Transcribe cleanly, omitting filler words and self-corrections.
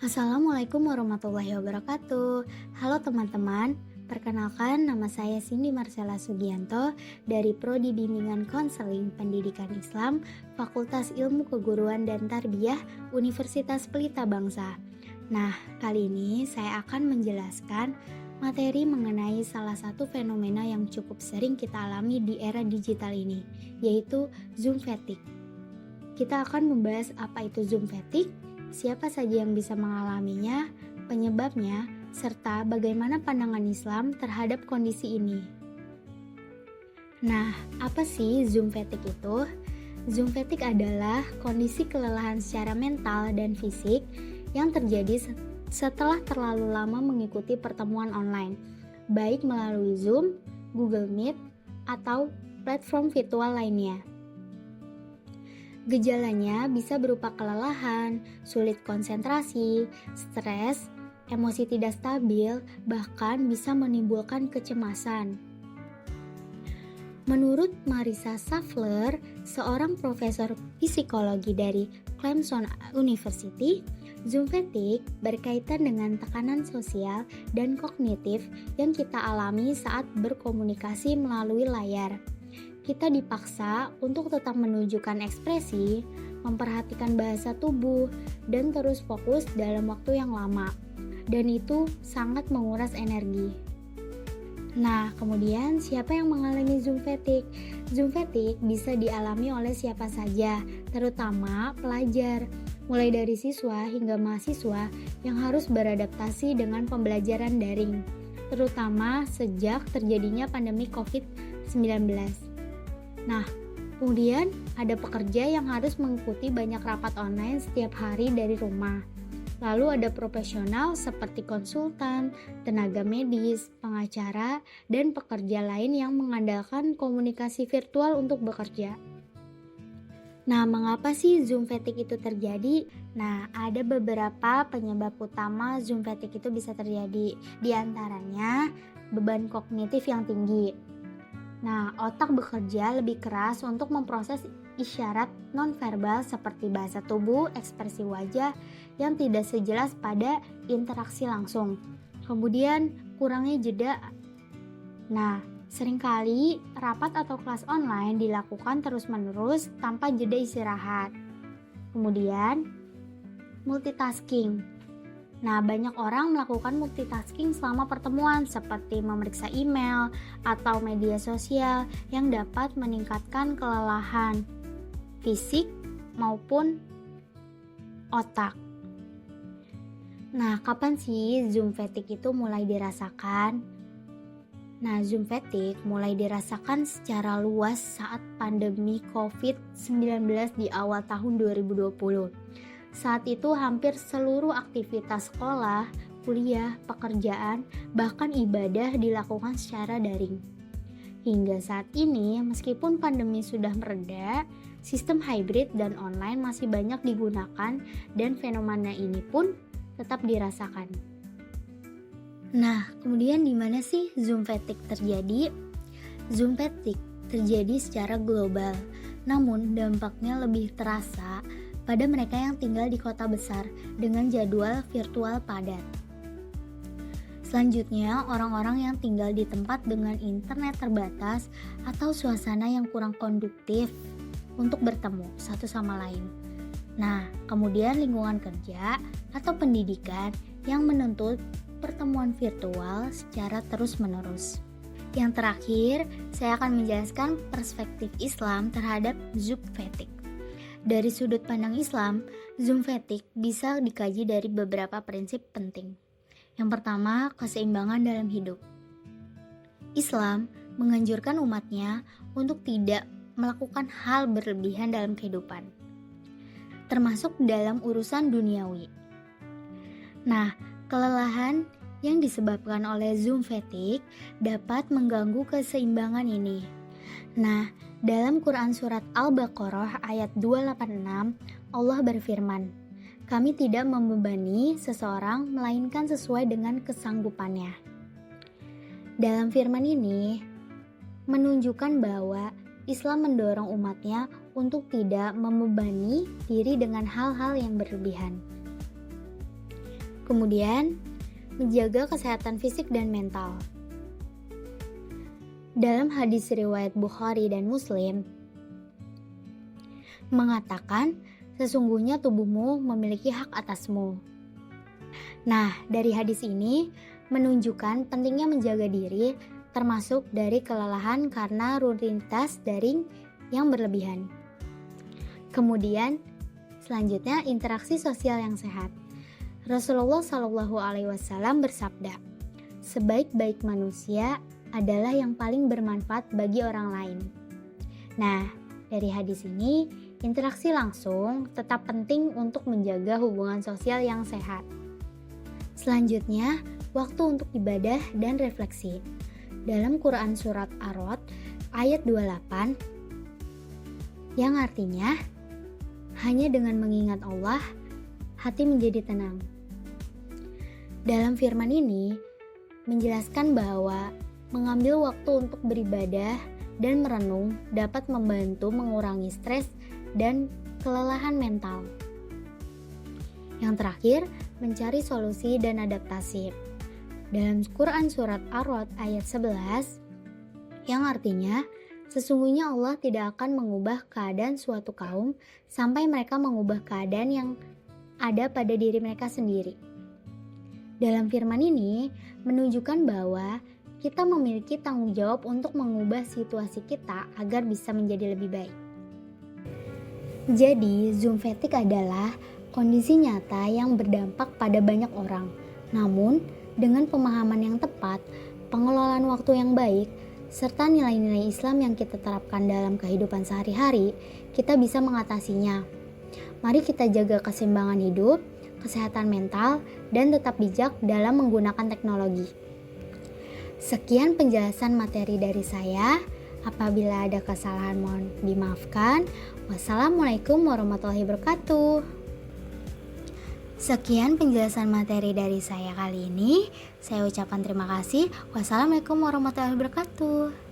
Assalamualaikum warahmatullahi wabarakatuh. Halo teman-teman, perkenalkan nama saya Cindy Marcella Sugianto dari Prodi Bimbingan Konseling Pendidikan Islam, Fakultas Ilmu Keguruan dan Tarbiyah, Universitas Pelita Bangsa. Nah, kali ini saya akan menjelaskan materi mengenai salah satu fenomena yang cukup sering kita alami di era digital ini, yaitu Zoom fatigue. Kita akan membahas apa itu Zoom fatigue, siapa saja yang bisa mengalaminya, penyebabnya, serta bagaimana pandangan Islam terhadap kondisi ini. Nah, apa sih Zoom fatigue itu? Zoom fatigue adalah kondisi kelelahan secara mental dan fisik yang terjadi setelah terlalu lama mengikuti pertemuan online, baik melalui Zoom, Google Meet, atau platform virtual lainnya. Gejalanya bisa berupa kelelahan, sulit konsentrasi, stres, emosi tidak stabil, bahkan bisa menimbulkan kecemasan. Menurut Marisa Safler, seorang profesor psikologi dari Clemson University, Zoom fatigue berkaitan dengan tekanan sosial dan kognitif yang kita alami saat berkomunikasi melalui layar. Kita dipaksa untuk tetap menunjukkan ekspresi, memperhatikan bahasa tubuh, dan terus fokus dalam waktu yang lama. Dan itu sangat menguras energi. Nah, kemudian siapa yang mengalami Zoom fatigue? Zoom fatigue bisa dialami oleh siapa saja, terutama pelajar, mulai dari siswa hingga mahasiswa yang harus beradaptasi dengan pembelajaran daring, terutama sejak terjadinya pandemi COVID-19. Nah, kemudian ada pekerja yang harus mengikuti banyak rapat online setiap hari dari rumah. Lalu ada profesional seperti konsultan, tenaga medis, pengacara, dan pekerja lain yang mengandalkan komunikasi virtual untuk bekerja. Nah, mengapa sih Zoom fatigue itu terjadi? Nah, ada beberapa penyebab utama Zoom fatigue itu bisa terjadi. Di antaranya, beban kognitif yang tinggi. Nah, otak bekerja lebih keras untuk memproses isyarat nonverbal seperti bahasa tubuh, ekspresi wajah yang tidak sejelas pada interaksi langsung. Kemudian, kurangnya jeda. Nah, seringkali rapat atau kelas online dilakukan terus-menerus tanpa jeda istirahat. Kemudian, multitasking. Nah, banyak orang melakukan multitasking selama pertemuan seperti memeriksa email atau media sosial yang dapat meningkatkan kelelahan fisik maupun otak. Nah, kapan sih Zoom fatigue itu mulai dirasakan? Nah, Zoom fatigue mulai dirasakan secara luas saat pandemi COVID-19 di awal tahun 2020. Saat itu hampir seluruh aktivitas sekolah, kuliah, pekerjaan, bahkan ibadah dilakukan secara daring. Hingga saat ini, meskipun pandemi sudah mereda, sistem hybrid dan online masih banyak digunakan dan fenomena ini pun tetap dirasakan. Nah, kemudian di mana sih Zoom fatigue terjadi? Zoom fatigue terjadi secara global, namun dampaknya lebih terasa pada mereka yang tinggal di kota besar dengan jadwal virtual padat. Selanjutnya, orang-orang yang tinggal di tempat dengan internet terbatas atau suasana yang kurang konduktif untuk bertemu satu sama lain. Nah, kemudian lingkungan kerja atau pendidikan yang menuntut pertemuan virtual secara terus-menerus. Yang terakhir, saya akan menjelaskan perspektif Islam terhadap Zoom fatigue. Dari sudut pandang Islam, Zoom fatigue bisa dikaji dari beberapa prinsip penting. Yang pertama, keseimbangan dalam hidup. Islam menganjurkan umatnya untuk tidak melakukan hal berlebihan dalam kehidupan, termasuk dalam urusan duniawi. Nah, kelelahan yang disebabkan oleh Zoom fatigue dapat mengganggu keseimbangan ini. Nah, dalam Quran Surat Al-Baqarah ayat 286, Allah berfirman, "Kami tidak membebani seseorang melainkan sesuai dengan kesanggupannya." Dalam firman ini, menunjukkan bahwa Islam mendorong umatnya untuk tidak membebani diri dengan hal-hal yang berlebihan. Kemudian, menjaga kesehatan fisik dan mental. Dalam hadis riwayat Bukhari dan Muslim, mengatakan, sesungguhnya tubuhmu memiliki hak atasmu. Nah, dari hadis ini menunjukkan pentingnya menjaga diri, termasuk dari kelelahan karena rutinitas daring yang berlebihan. Kemudian, selanjutnya interaksi sosial yang sehat. Rasulullah Shallallahu Alaihi Wasallam bersabda, sebaik-baik manusia adalah yang paling bermanfaat bagi orang lain. Nah, dari hadis ini, interaksi langsung tetap penting untuk menjaga hubungan sosial yang sehat. Selanjutnya, waktu untuk ibadah dan refleksi. Dalam Quran Surat Ar-Rod ayat 28, yang artinya, hanya dengan mengingat Allah, hati menjadi tenang. Dalam firman ini, menjelaskan bahwa mengambil waktu untuk beribadah dan merenung dapat membantu mengurangi stres dan kelelahan mental. Yang terakhir, mencari solusi dan adaptasi. Dalam Quran Surat Ar-Rod ayat 11, yang artinya, sesungguhnya Allah tidak akan mengubah keadaan suatu kaum sampai mereka mengubah keadaan yang ada pada diri mereka sendiri. Dalam firman ini, menunjukkan bahwa kita memiliki tanggung jawab untuk mengubah situasi kita agar bisa menjadi lebih baik. Jadi, Zoom fatigue adalah kondisi nyata yang berdampak pada banyak orang. Namun, dengan pemahaman yang tepat, pengelolaan waktu yang baik, serta nilai-nilai Islam yang kita terapkan dalam kehidupan sehari-hari, kita bisa mengatasinya. Mari kita jaga keseimbangan hidup, kesehatan mental, dan tetap bijak dalam menggunakan teknologi. Sekian penjelasan materi dari saya. Apabila ada kesalahan mohon dimaafkan. Wassalamualaikum warahmatullahi wabarakatuh. Sekian penjelasan materi dari saya kali ini. Saya ucapkan terima kasih. Wassalamualaikum warahmatullahi wabarakatuh.